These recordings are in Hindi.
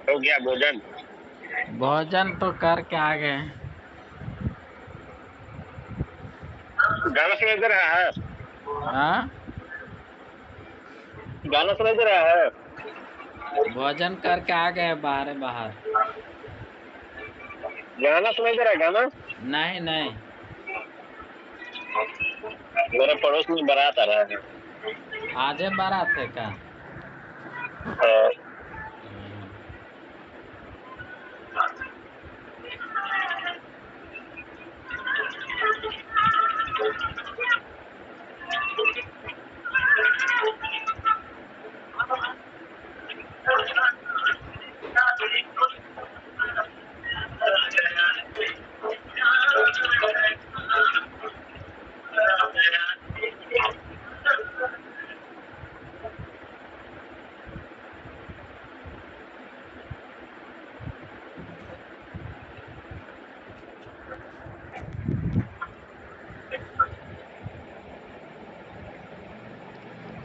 हो गया भोजन? भोजन तो करके आ गए। गाना सुनाई दे रहा है? हाँ, गाना सुनाई दे रहा है? भोजन करके आ गए बाहर बाहर। गाना सुनाई दे रहा है? गाना? नहीं नहीं। मेरे पड़ोस में बारात आ रहा है। आज है बारात है का? हाँ।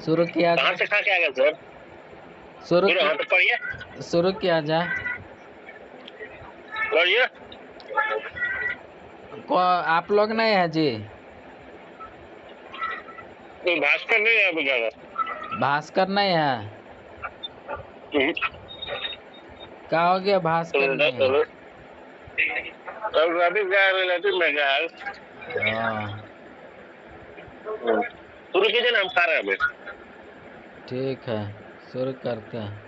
शुरू किया कहाँ जाए। से खा के आ गए सर? शुरू फिर की वहाँ पे पढ़िए। शुरू किया जाए। पढ़िए। को आप लोग नहीं है जी? कोई भास्कर नहीं है अभी गाना? भास्कर नहीं है? क्या हो गया भास्कर नहीं है? रवि गा रिलेटिव में गा। शुरू कीजिए ना, हम खा रहे हैं अभी। ठीक है, शुरू करते हैं।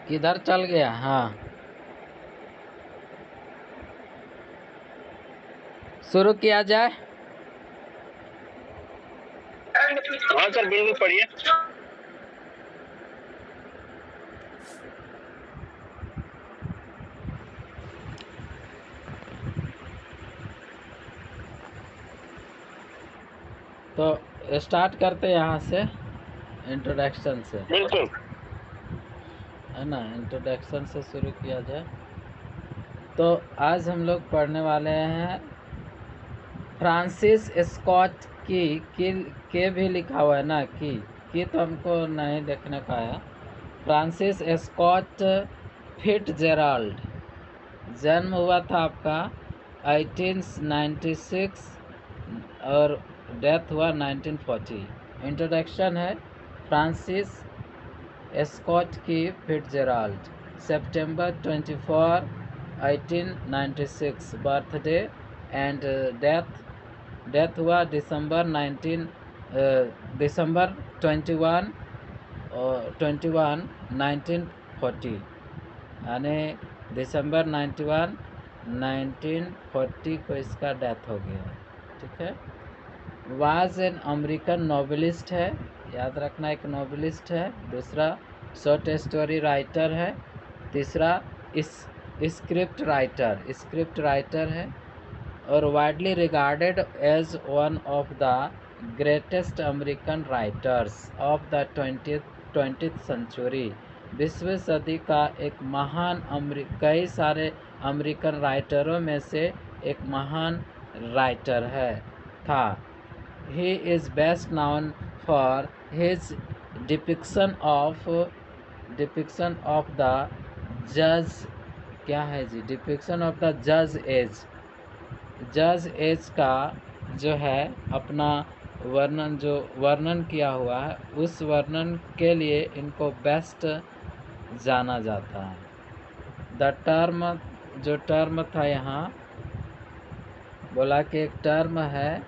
किधर चल गया? हाँ, शुरू किया जाए। हाँ सर, बिल्कुल पढ़िए। तो स्टार्ट करते हैं यहाँ से, इंट्रोडक्शन से, बिल्कुल। है ना? इंट्रोडक्शन से शुरू किया जाए। तो आज हम लोग पढ़ने वाले हैं फ्रांसिस स्कॉट की भी लिखा हुआ है ना, की तो हमको नहीं देखने का है। फ्रांसिस स्कॉट फिट्जजेराल्ड, जन्म हुआ था आपका 1896 और डेथ हुआ 1940। इंट्रोडक्शन है फ्रांसिस स्कॉट की फिट्जजेराल्ड, सितंबर 24, 1896 बर्थडे एंड डेथ हुआ दिसंबर 21 1940, यानी दिसंबर 91 1940 को इसका डेथ हो गया। ठीक है। वाज एन अमेरिकन नॉवेलिस्ट है, याद रखना, एक नॉवेलिस्ट है। दूसरा शॉर्ट स्टोरी राइटर है। तीसरा स्क्रिप्ट राइटर है और widely regarded as one of the greatest American writers of the 20th century. 20वीं सदी का एक महान कई सारे अमेरिकन राइटरों में से एक महान राइटर था। He is best known for his depiction of the judge, क्या है जी? डिपिक्शन ऑफ द जज एज का जो है अपना वर्णन किया हुआ है, उस वर्णन के लिए इनको बेस्ट जाना जाता है। द टर्म, जो टर्म था यहाँ बोला कि एक टर्म है,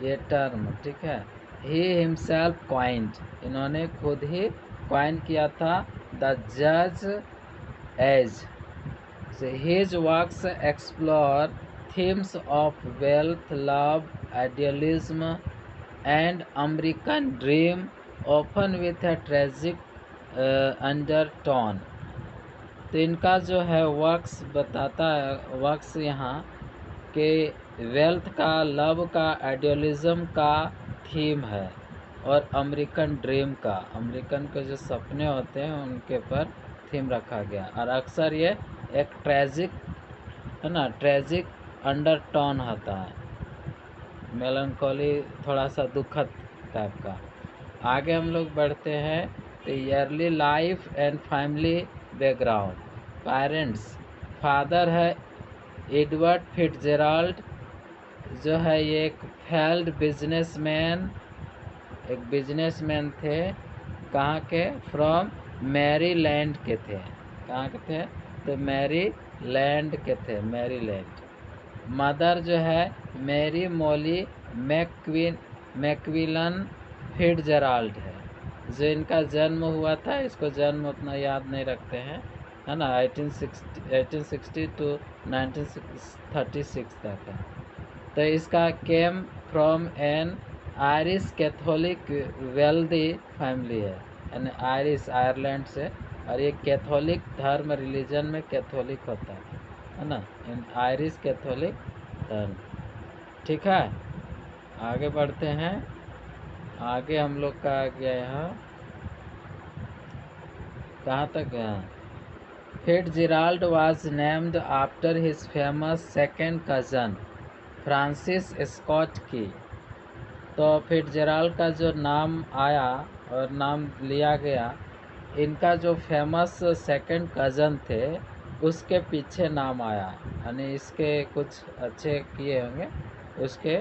ये टर्म ठीक है, ही हिमसेल्फ कॉइंड, इन्होंने खुद ही कॉइन किया था, द जज as. His works explore themes of wealth, love, idealism, and American dream, often with a tragic undertone. तो इनका जो है वर्क्स बताता है, वर्क्स यहाँ के वेल्थ का, लव का, आइडियलिज्म का थीम है, और अमेरिकन ड्रीम का, अमेरिकन के जो सपने होते हैं उनके पर थीम रखा गया। और अक्सर ये एक ट्रेजिक है ना, ट्रेजिक अंडरटोन होता है, मेलनकोली, थोड़ा सा दुखद टाइप का। आगे हम लोग बढ़ते हैं तो yearly life and family background. Parents, father है एडवर्ड फिट्जराल्ड, जो है ये एक फेल्ड बिजनेसमैन, एक बिजनेसमैन थे, कहाँ के, फ्रॉम मैरीलैंड के थे, कहाँ के थे, तो मैरीलैंड के थे, मैरीलैंड। मदर जो है मैरी मोली मैक्विलन फिट्जराल्ड है, जो इनका जन्म हुआ था, इसको जन्म उतना याद नहीं रखते हैं, है ना, 1860 टू 1936 तक है। तो इसका came from N Irish Catholic wealthy family है, यानी आयरिश, आयरलैंड से, और ये कैथोलिक धर्म, रिलीजन में कैथोलिक होता है ना, इन आयरिश कैथोलिक धर्म। ठीक है, आगे बढ़ते हैं। आगे हम लोग का आ गया यहाँ, कहाँ तक गया, Fitzgerald was named after his famous second cousin Francis Scott की। तो फिट्जराल्ड का जो नाम आया और नाम लिया गया, इनका जो फेमस सेकंड कज़न थे उसके पीछे नाम आया, यानी इसके कुछ अच्छे किए होंगे, उसके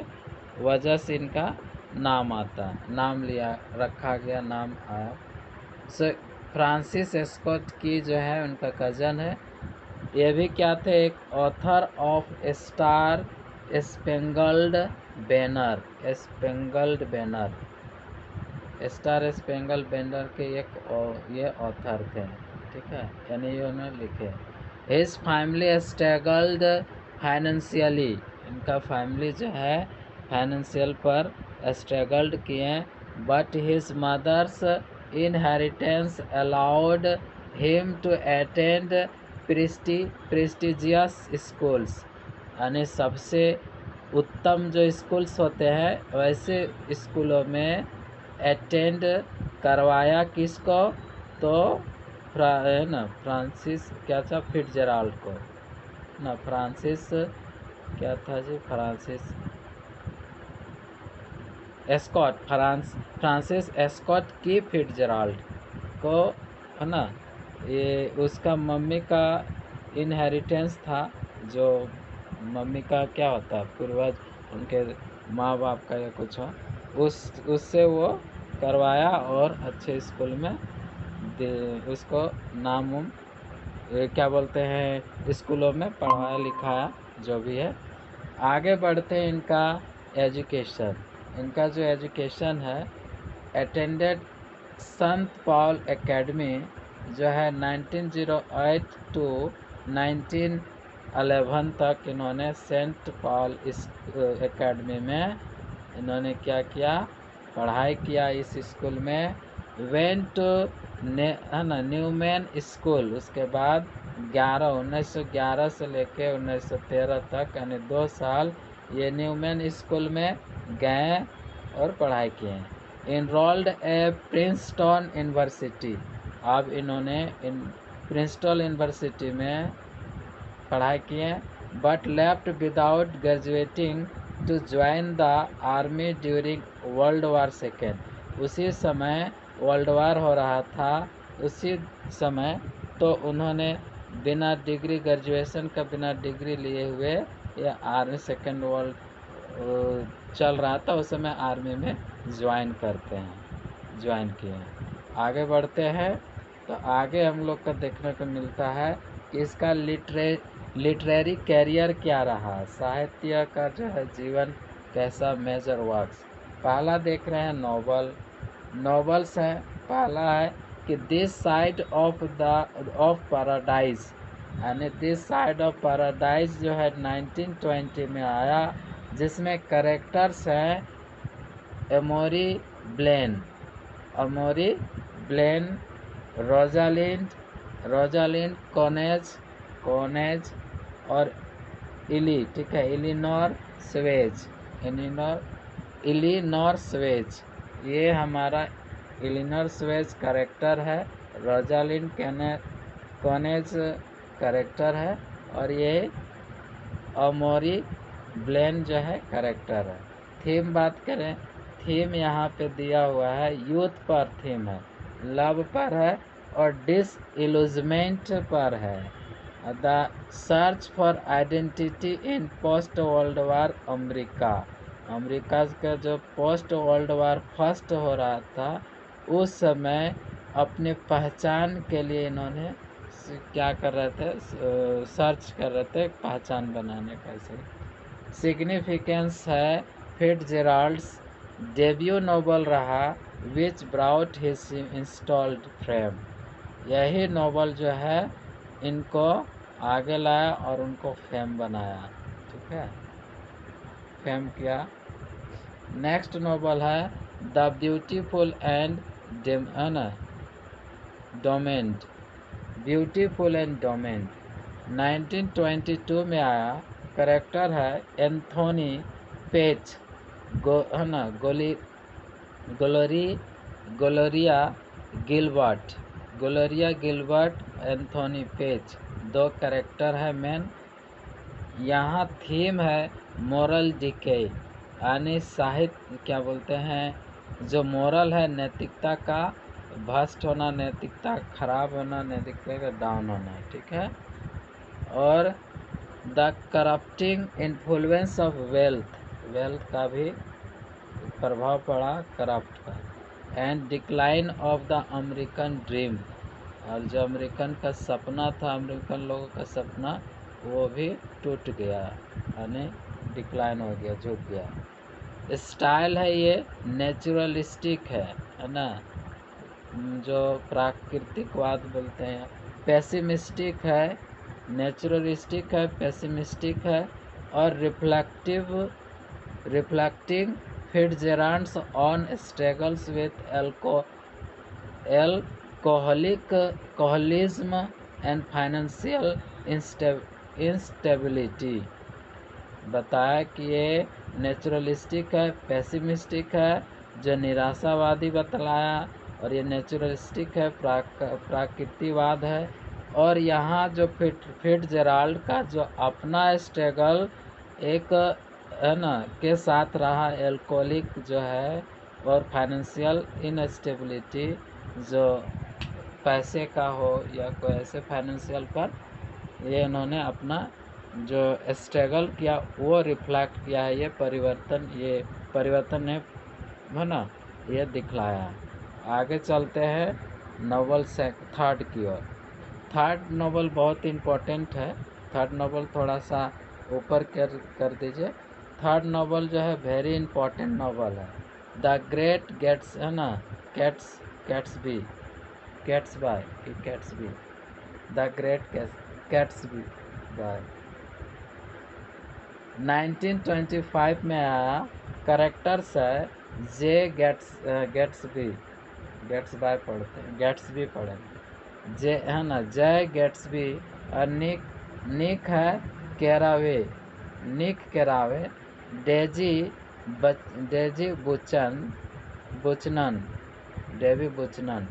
वजह से इनका नाम आता, नाम लिया, रखा गया, नाम आया। सो फ्रांसिस स्कॉट की जो है उनका कज़न है। ये भी क्या थे, एक author of Star Spangled Banner, Spangled Banner, Star Spangle Banner के एक ये ऑथर थे, ठीक है, यानी ये उन्होंने लिखे। हिज फैमिली स्ट्रगल्ड फाइनेंशियली, इनका फैमिली जो है फाइनेंशियल पर स्ट्रगल्ड किए, but his mother's inheritance allowed him to attend prestigious schools, यानी सबसे उत्तम जो स्कूल्स होते हैं वैसे स्कूलों में अटेंड करवाया, किसको, तो है ना, फ्रांसिस क्या था, फिट्जराल्ड को ना, फ्रांसिस क्या था जी, फ्रांसिस एस्कॉट, फ्रांसिस एस्कॉट की फिट्जराल्ड को, है ना, ये उसका मम्मी का इनहेरिटेंस था, जो मम्मी का क्या होता है, पूर्वज, उनके माँ बाप का या कुछ हो, उससे वो करवाया और अच्छे स्कूल में उसको नाम क्या बोलते हैं, स्कूलों में पढ़ाया लिखाया, जो भी है। आगे बढ़ते हैं, इनका एजुकेशन, इनका जो एजुकेशन है, अटेंडेड संत पॉल एकेडमी, जो है 1908 टू 1911 तक इन्होंने सेंट पॉल एकेडमी में इन्होंने क्या किया, पढ़ाई किया इस स्कूल में। वेंट है ना, न्यूमैन स्कूल, उसके बाद 1911 से लेके 1913 तक, यानी 2 साल ये न्यूमैन स्कूल में गए और पढ़ाई किए। इनरोल्ड ए प्रिंसटन यूनिवर्सिटी, अब इन्होंने प्रिंसटन यूनिवर्सिटी में पढ़ाई किए, but left without graduating to join the army during world war second. उसी समय वर्ल्ड वार हो रहा था, उसी समय तो उन्होंने बिना डिग्री, ग्रेजुएशन का बिना डिग्री लिए हुए, या आर्मी सेकेंड वर्ल्ड चल रहा था उस समय, आर्मी में ज्वाइन करते हैं, ज्वाइन किए। आगे बढ़ते हैं, तो आगे हम लोग का देखने को मिलता है कि इसका लिटरेरी कैरियर क्या रहा, साहित्य का जो है जीवन कैसा, मेजर वर्क्स। पहला देख रहे हैं नॉवेल्स है। पहला है कि दिस साइड ऑफ पैराडाइज, यानी दिस साइड ऑफ पैराडाइज जो है 1920 में आया, जिसमें करेक्टर्स हैं एमोरी ब्लेन, रोजालिंड कोनेज और इली, ठीक है, इलिनोर स्वेज। ये हमारा इलिनोर स्वेज करेक्टर है, रोजालिंड कोनेज करेक्टर है, और ये अमोरी ब्लेन जो है करेक्टर है। थीम बात करें, थीम यहाँ पे दिया हुआ है, यूथ पर थीम है, लव पर है और डिसइल्यूजमेंट पर है। The search for identity in post world war America का जो पोस्ट वर्ल्ड वार फर्स्ट हो रहा था, उस समय अपने पहचान के लिए इन्होंने क्या कर रहे थे, सर्च कर रहे थे पहचान बनाने का। सिग्निफिकेंस है फिट्जजेराल्ड्स डेब्यू नोवेल रहा, विच ब्राउट हिज इंस्टॉल्ड फ्रेम। यही नोवेल जो है इनको आगे लाया और उनको फेम बनाया, ठीक है, फेम किया। नेक्स्ट नोवेल है द ब्यूटीफुल एंड डोमेन्ड, 1922 में आया। करेक्टर है एंथोनी पेच, है ना, ग्लोरिया गिलबर्ट, एंथोनी पेच, दो करेक्टर है मेन। यहाँ थीम है मोरल डिके, यानी साहित्य क्या बोलते हैं, जो मोरल है नैतिकता का भ्रष्ट होना, नैतिकता खराब होना, नैतिकता का डाउन होना, ठीक है। और the corrupting influence of wealth का भी प्रभाव पड़ा, करप्ट का। And decline of the American dream, और जो अमेरिकन का सपना था, अमेरिकन लोगों का सपना, वो भी टूट गया, यानी डिक्लाइन हो गया, झुक गया। स्टाइल है ये नेचुरलिस्टिक है ना, जो प्राकृतिकवाद बोलते हैं। पेसिमिस्टिक है, नेचुरलिस्टिक है, पेसिमिस्टिक है, और reflecting Fitzgerald's on struggles with alcoholism and financial instability. बताया कि ये नेचुरलिस्टिक है, पेसिमिस्टिक है, जो निराशावादी बतलाया, और ये नेचुरलिस्टिक है, प्राकृतिकवाद है। और यहाँ जो फिट्जजेराल्ड का जो अपना स्ट्रगल एक है ना के साथ रहा, एल्कोहलिक जो है, और फाइनेंशियल इनस्टेबिलिटी, जो पैसे का हो या कोई ऐसे फाइनेंशियल पर, ये इन्होंने अपना जो स्ट्रगल किया वो रिफ्लेक्ट किया है, ये परिवर्तन है ना, ये दिखलाया। आगे चलते हैं नोवेल से थर्ड की ओर। थर्ड नोवेल बहुत इम्पोर्टेंट है, थर्ड नोवेल थोड़ा सा ऊपर कर दीजिए। थर्ड नोवेल जो है वेरी इम्पोर्टेंट नोवेल है, द ग्रेट गेट्स, है ना, Catesby, the great Catesby bye 1925 में आया। करेक्टर्स है जे गेट्सबी पढ़े, जे, है ना, जय गेट्सबी, और निक है केरावे, डेजी बुचनन,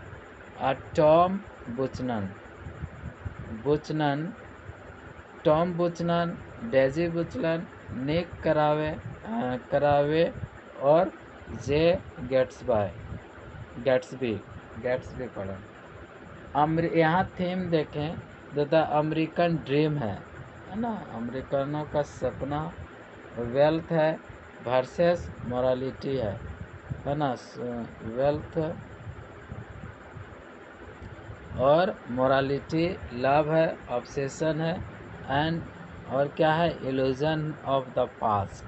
और टॉम बुचनन, डेजी बुचनन, निक करावे और जे गेट्सबी पढ़े। यहाँ थीम देखें तो द अमेरिकन ड्रीम है ना, अमेरिकनों का सपना, वेल्थ है वर्सेस मोरालिटी है ना, वेल्थ और मोरालिटी लव है, ऑब्सेशन है, एंड और क्या है, इल्यूजन ऑफ द पास्ट,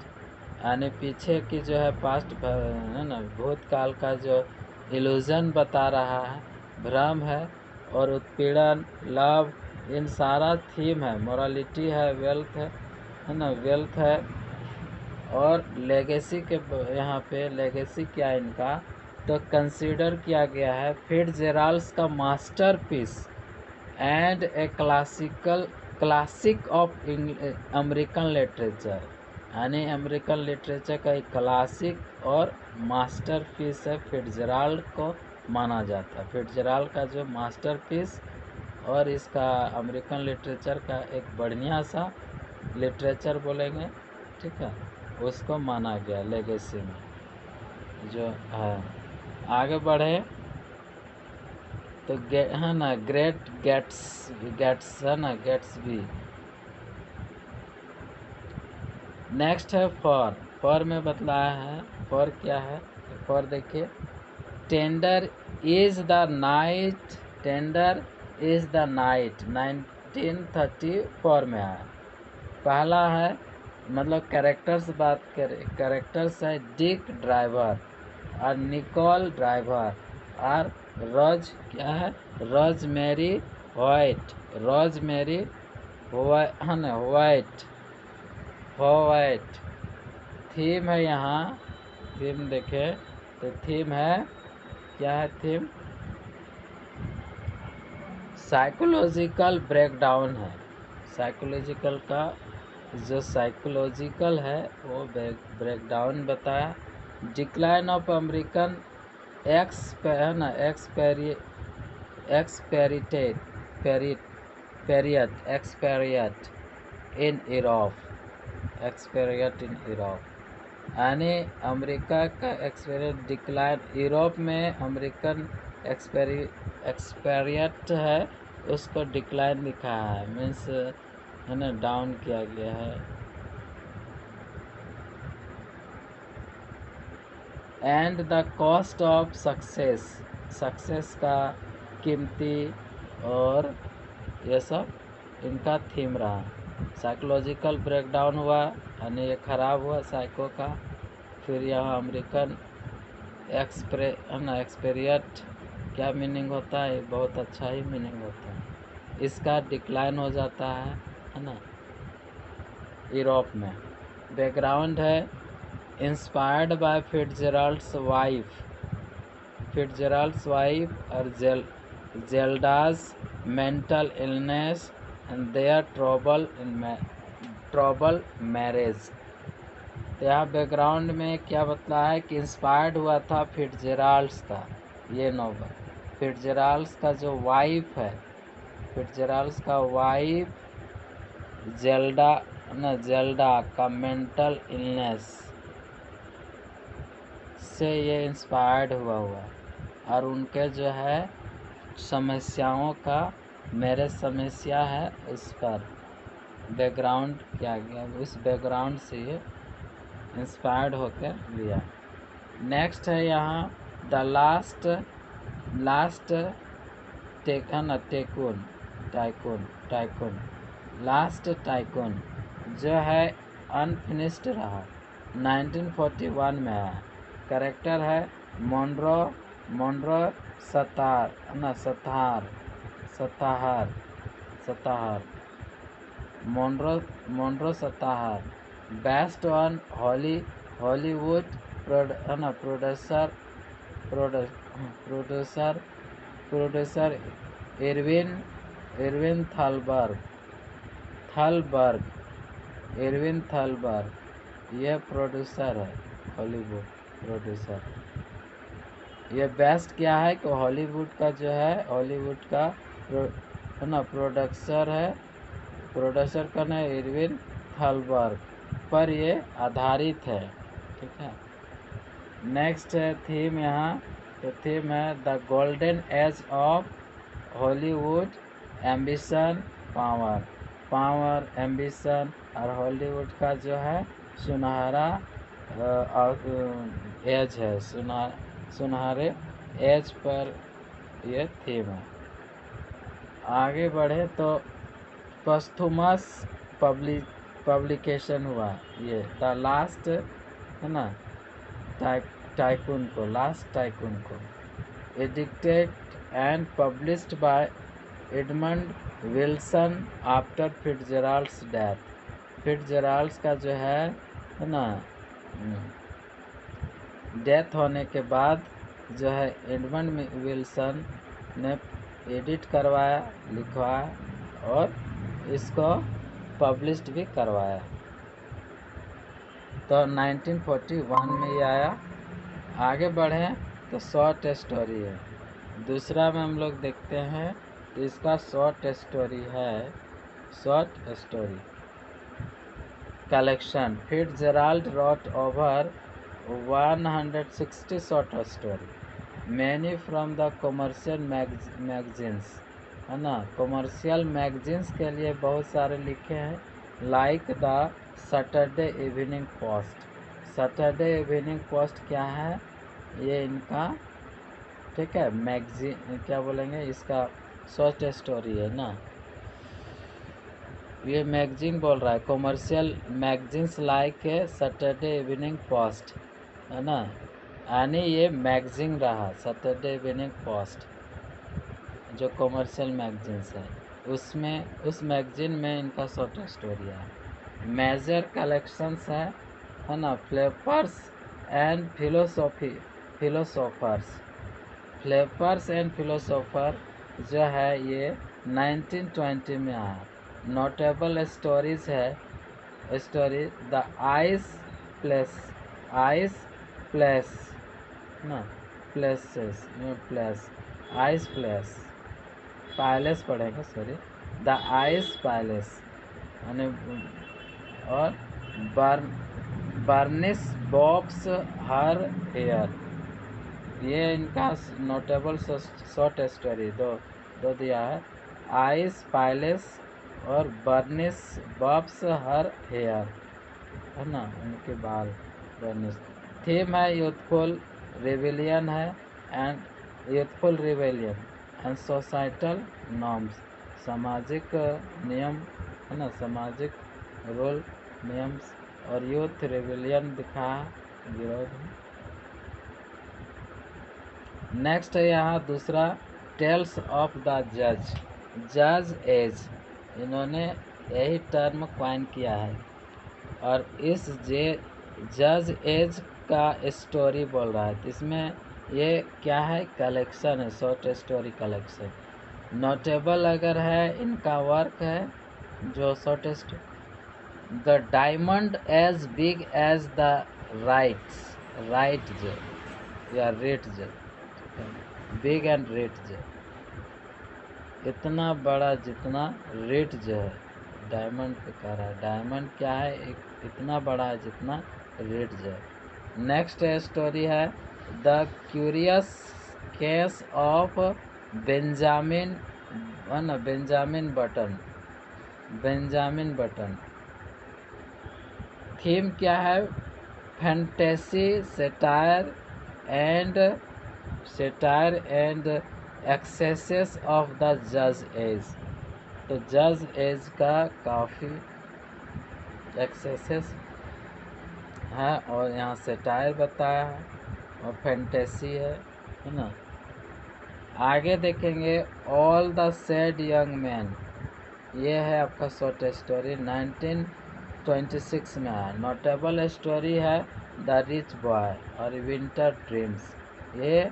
यानी पीछे की जो है पास्ट है ना, भूतकाल का जो इल्यूजन बता रहा है, भ्रम है, और उत्पीड़न, लव, इन सारा थीम है। मोरालिटी है, वेल्थ है ना, वेल्थ है, और लेगेसी के यहाँ पे लेगेसी क्या है इनका, तो कंसीडर किया गया है फिट्जजेराल्ड का masterpiece and a classic of American literature, यानी अमेरिकन लिटरेचर का एक क्लासिक और मास्टरपीस है, फिट्जजेराल्ड को माना जाता है। फिट्जजेराल्ड का जो मास्टरपीस और इसका अमेरिकन लिटरेचर का एक बढ़िया सा लिटरेचर बोलेंगे, ठीक है, उसको माना गया लेगेसी में जो है। आगे बढ़े तो है ना, ग्रेट गेट्स है ना, गेट्स भी। नेक्स्ट है फॉर में बतलाया है, फॉर क्या है, फॉर देखिए, tender is the night, tender is the night 1934 में आया। पहला है, मतलब कैरेक्टर्स बात करें, कैरेक्टर्स है डिक ड्राइवर और निकोल ड्राइवर और रोज क्या है, रोज मेरी वाइट, रोज मेरी वाइट, वाइट। थीम है यहाँ, थीम देखे तो थीम है क्या है, थीम साइकोलॉजिकल ब्रेकडाउन है। साइकोलॉजिकल का जो साइकोलॉजिकल है वो ब्रेकडाउन बताया। Decline of American expatriate in Europe, यानी अमेरिका का एक्सपेरियट डिक्लाइन, यूरोप में अमेरिकन एक्सपेरियट है उसको डिक्लाइन लिखा है, मीन्स है ना, डाउन किया गया है। And the cost of success, success का कीमती, और ये सब इनका थीम रहा। साइकोलॉजिकल ब्रेकडाउन हुआ, यानी ये खराब हुआ साइको का। फिर यहाँ अमेरिकन एक्सपेरियट क्या मीनिंग होता है, बहुत अच्छा ही मीनिंग होता है। इसका डिक्लाइन हो जाता है ना, यूरोप में। बैकग्राउंड है inspired by Fitzgerald's wife, Fitzgerald's wife और Zelda's mental illness and their trouble marriage. तो यहाँ बैकग्राउंड में क्या बतला है कि इंस्पायर्ड हुआ था फिट्जजेराल्ड्स का ये नोवेल, फिट्जजेराल्ड्स का जो वाइफ है, फिट्जजेराल्ड्स का वाइफ जेल्डा का मेंटल इलनेस से ये इंस्पायर्ड हुआ और उनके जो है समस्याओं का, मेरे समस्या है उस पर बैकग्राउंड किया गया, उस बैकग्राउंड से ये इंस्पायर्ड होकर लिया। नेक्स्ट है यहाँ the Last Tycoon, Last Tycoon जो है अनफिनिश्ड रहा, 1941 में आया। कैरेक्टर है Monroe Stahr, based on Hollywood producer Irving Thalberg, ये प्रोड्यूसर है, हॉलीवुड प्रोड्यूसर। ये बेस्ट क्या है कि हॉलीवुड का जो है, हॉलीवुड का प्रोड्यूसर है, प्रोड्यूसर का नाम इरविन थलबर्ग पर ये आधारित है, ठीक है। नेक्स्ट है थीम यहाँ, तो थीम है the golden age of Hollywood, ambition, power ambition, और हॉलीवुड का जो है सुनहरा एज है, सुनहरे एज पर ये थीम है। आगे बढ़े तो पस्थुमस पब्लिकेशन हुआ ये द लास्ट, है ना, टाइकून को, लास्ट टाइकून को, एडिक्टेड and published by Edmund Wilson after Fitzgerald's death. Fitzgerald's का जो है ना, डेथ होने के बाद जो है एडमंड विल्सन ने एडिट करवाया, लिखवाया और इसको पब्लिश्ड भी करवाया। तो 1941 में ये आया। आगे बढ़ें तो शॉर्ट स्टोरी है। दूसरा में हम लोग देखते हैं तो इसका शॉर्ट स्टोरी है, short story collection. Fitzgerald wrote over 160 short stories, many from the commercial magazines, है ना, कॉमर्शियल मैगजीन्स के लिए बहुत सारे लिखे हैं, like the Saturday evening post. Saturday evening post क्या है, ये इनका, ठीक है, मैगजीन क्या बोलेंगे, इसका शॉर्ट स्टोरी है ना, ये मैगजीन बोल रहा है, commercial magazines like Saturday evening post, है ना, यानी ये मैगजीन रहा सैटरडे इवनिंग पोस्ट जो कॉमर्शियल मैगजीन्स है, उसमें उस मैगजीन में इनका शॉर्ट स्टोरी है। मेजर कलेक्शंस है ना, फ्लेपर्स एंड फिलोसोफर्स। फ्लेपर्स एंड फिलोसोफर जो है ये 1920 में आया। नोटेबल स्टोरीज है स्टोरी द आइस प्लेस ना, places place ice place palace पढ़ेगा, सॉरी, द आइस पैलेस, और बर्निस बॉब्स हर हेयर, ये इनका नोटेबल शॉर्ट स्टोरी दो दिया है, आइस पैलेस और बर्निस बॉब्स हर हेयर, है ना, उनके बाल बर्निस। थीम है यूथफुल रिवेलियन है एंड सोसाइटल नॉर्म्स, सामाजिक नियम, है ना, सामाजिक रूल नियम्स और यूथ रिवेलियन दिखाया, विरोध। नेक्स्ट है यहाँ दूसरा, टेल्स ऑफ द जज एज, इन्होंने यही टर्म क्वाइन किया है और इस जज एज का स्टोरी बोल रहा है। इसमें ये क्या है, कलेक्शन है, शॉर्ट स्टोरी कलेक्शन। नोटेबल अगर है इनका वर्क है जो short story, the diamond as big as the right जो या रेट जो, बिग एंड रेट जो, इतना बड़ा जितना रेट जो है, डायमंड पे कह रहा है, डायमंड क्या है, एक इतना बड़ा है जितना रेट जो है। नेक्स्ट स्टोरी है the curious case of Benjamin, है ना, बेंजामिन बटन। थीम क्या है, fantasy, satire and axes of the जज एज। तो जज एज का काफ़ी एक्सेसेस है और यहाँ सेटायर बताया है और फैंटेसी है ना। आगे देखेंगे all the sad young man, ये है आपका शॉर्ट स्टोरी, 1926 में आया। नोटेबल स्टोरी है द रिच बॉय और विंटर ड्रीम्स, ये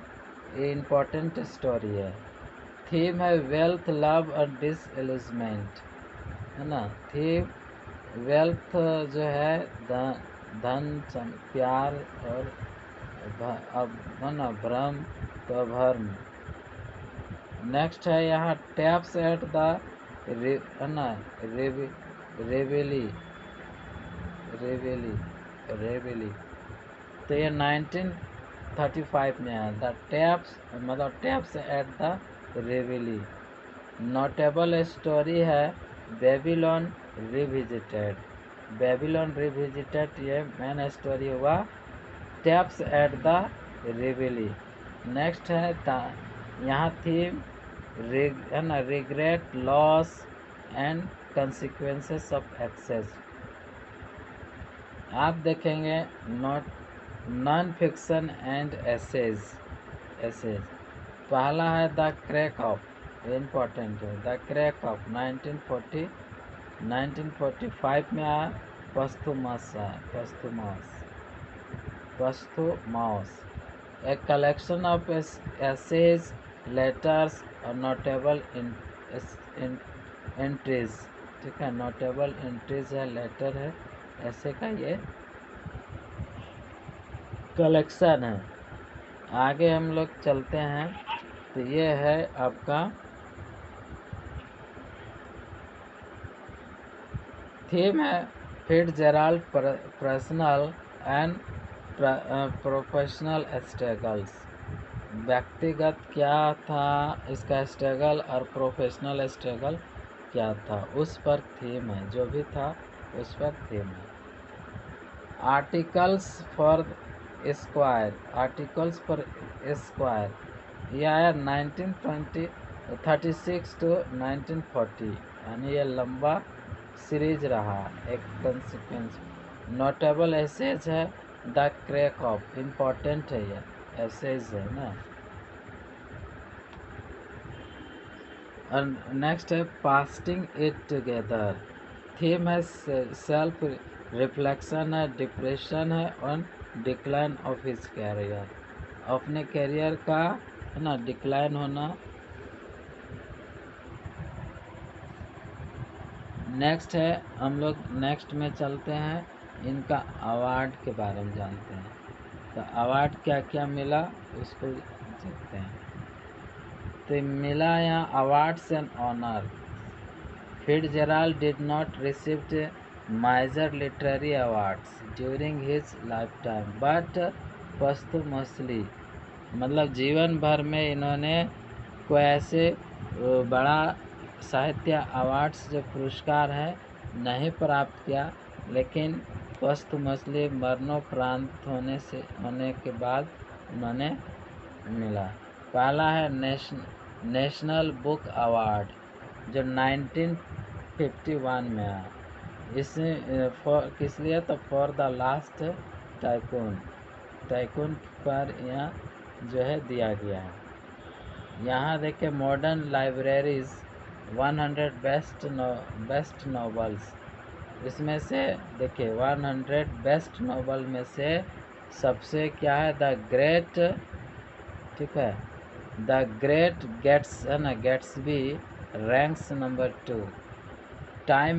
इम्पोर्टेंट स्टोरी है। थीम है वेल्थ, लव और डिसइल्यूजमेंट, है ना। थीम वेल्थ जो है धन, प्यार और है ना, भ्रम तो भर्म। नेक्स्ट है यहाँ टैप्स एट द है ना, रेवेली, तो ये 1935 में आया। द टैप्स मतलब Taps at the Reveille. Notable story है बेबीलोन रिविजिटेड, ये मेन स्टोरी हुआ Taps at the Reveille. Next है यहाँ थीम है ना, regret, loss and consequences of excess. आप देखेंगे not non fiction and essays. पहला है द क्रैक ऑफ, इम्पोर्टेंट है, द क्रैक ऑफ 1945 में आया। पस्थुमास a collection of essays, letters और notable entries। ठीक है, notable entries है, लेटर है, ऐसे का ये कलेक्शन है। आगे हम लोग चलते हैं तो ये है आपका थीम है फिट्जजेराल्ड पर्सनल एंड प्रोफेशनल स्ट्रगल्स। व्यक्तिगत क्या था इसका स्ट्रगल और प्रोफेशनल स्ट्रगल क्या था, उस पर थीम है, जो भी था उस पर थीम है। आर्टिकल्स फॉर स्क्वायर ये आया 1936 टू 1940, यानी ये लंबा सीरीज रहा, एक कंसिक्वेंस। नोटेबल एसेज है द क्रैक ऑफ, इम्पोर्टेंट है ये एसेज है ना। और नेक्स्ट है पास्टिंग इट टुगेदर। थीम है सेल्फ रिफ्लेक्शन है, डिप्रेशन है और डिक्लाइन ऑफ हिज कैरियर, अपने कैरियर का है ना डिक्लाइन होना। नेक्स्ट है, हम लोग नेक्स्ट में चलते हैं, इनका अवार्ड के बारे में जानते हैं। तो अवार्ड क्या क्या मिला उसको देखते हैं। तो मिला यहाँ awards and honour. Fitzgerald did not receive major literary awards during his lifetime but posthumously, मतलब जीवन भर में इन्होंने कोई ऐसे बड़ा साहित्य अवार्ड्स जो पुरस्कार है नहीं प्राप्त किया, लेकिन पोस्थुमसली मरणोपरांत होने के बाद उन्होंने मिला। पहला है नेशनल बुक अवार्ड जो 1951 में आया। इसमें किस लिए, तो फॉर द लास्ट टाइकून पर यहाँ जो है दिया गया है। यहाँ देखिए मॉडर्न लाइब्रेरीज 100 बेस्ट नॉवेल्स, इसमें से देखिए 100 बेस्ट नॉवेल में से सबसे क्या है द ग्रेट, ठीक है, द ग्रेट गेट्स है ना, Gatsby ranks number 2। Time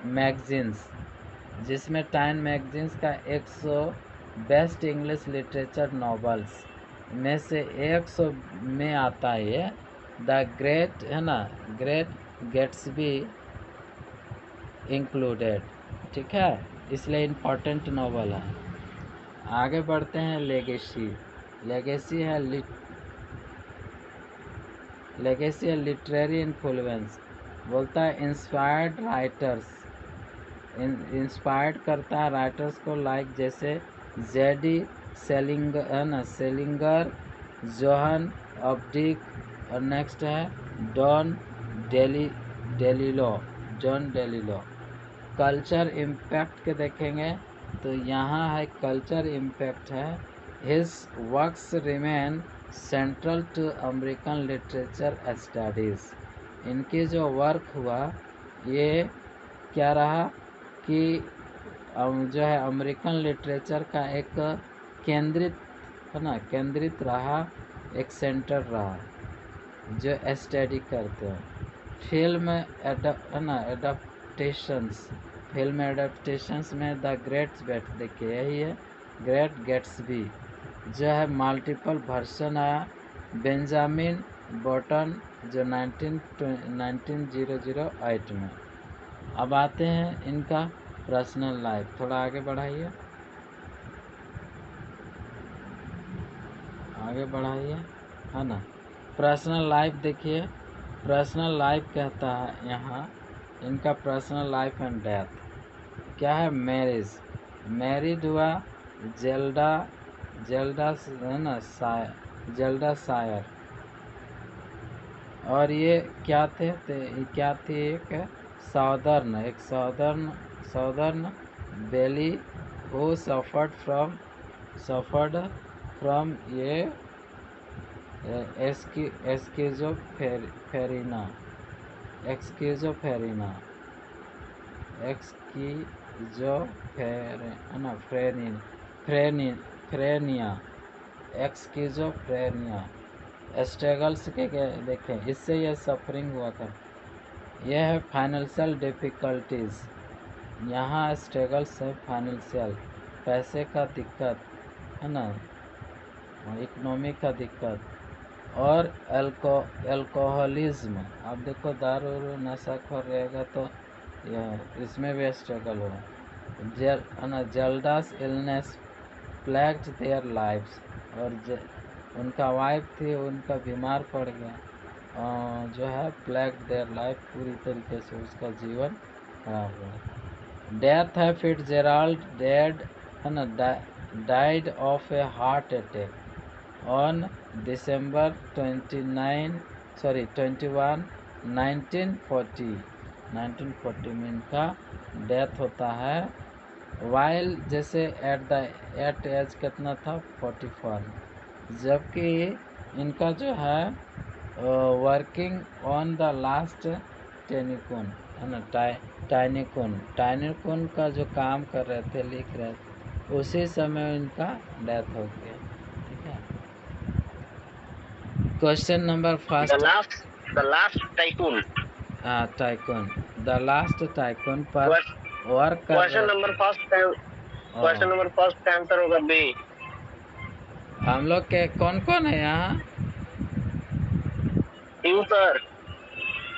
magazines, जिसमें टाइम मैगजीन्स का 100 बेस्ट इंग्लिश लिटरेचर नॉवेल्स में से 100 में आता है ये द ग्रेट है ना, ग्रेट गेट्सबी इंक्लूडेड। ठीक है, इसलिए इम्पोर्टेंट नॉवल है। आगे बढ़ते हैं, लेगेसी है लिटरेरी इन्फ्लुएंस। बोलता है इंस्पायर्ड राइटर्स, इंस्पायर्ड करता है राइटर्स को, लाइक जैसे जेडी सेलिंगर, जोहन ऑब्डिक, और नेक्स्ट है जॉन डेलिलो। कल्चर इम्पैक्ट के देखेंगे तो यहाँ है कल्चर इम्पैक्ट है, his works remain central to American literature studies. इनके जो वर्क हुआ ये क्या रहा कि जो है अमेरिकन लिटरेचर का एक केंद्रित रहा, एक सेंटर रहा जो स्टडी करते हैं। फिल्म एडाप्टेशंस में द ग्रेट गेट्स, देखिए यही है ग्रेट गेट्सबी जो है मल्टीपल वर्जन आया। बेंजामिन बटन जो 1908 में। अब आते हैं इनका पर्सनल लाइफ, थोड़ा आगे बढ़ाइए, है ना। पर्सनल लाइफ देखिए, पर्सनल लाइफ कहता है यहाँ इनका पर्सनल लाइफ एंड डेथ क्या है। मैरिड हुआ जेल्डा है ना, जेल्डा शायर, और ये क्या थे, तो ये क्या थी, एक southern belle who suffered from ये एस्किजोफेरिना फ्रेनिया एक्सकिजोफ्रेनिया स्ट्रगल्स के देखें, इससे यह सफरिंग हुआ था। यह है फाइनेंशियल डिफ़िकल्टीज़, यहाँ स्ट्रगल्स है फाइनेंशियल, पैसे का दिक्कत है ना, इकोनॉमी का दिक्कत, और अल्कोहलिज्म। अब देखो दारू नशाखोर रहेगा तो यह इसमें भी स्ट्रगल होगा। जल्दास इलनेस प्लैग्ड देयर लाइफ्स, और उनका वाइफ थी, उनका बीमार पड़ गया, जो है प्लैग्ड देयर लाइफ, पूरी तरीके से उसका जीवन खराब हुआ। डेथ है फिट्जजेराल्ड डेड है ना, died of A heart attack on December 21 1940 में इनका डेथ होता है। वाइल जैसे एट एज कितना था 44, जबकि इनका जो है वर्किंग ऑन द लास्ट टेनिकून है ना, टाइनिकून का जो काम कर रहे थे, लिख रहे थे, उसी समय इनका डेथ हो गया। ठीक है, question number first. The last tycoon. Tycoon, the Last tycoon पर वर्क कर क्वेश्चन नंबर फर्स्ट का आंसर होगा बी। हम लोग के कौन कौन है यहाँ? यूसर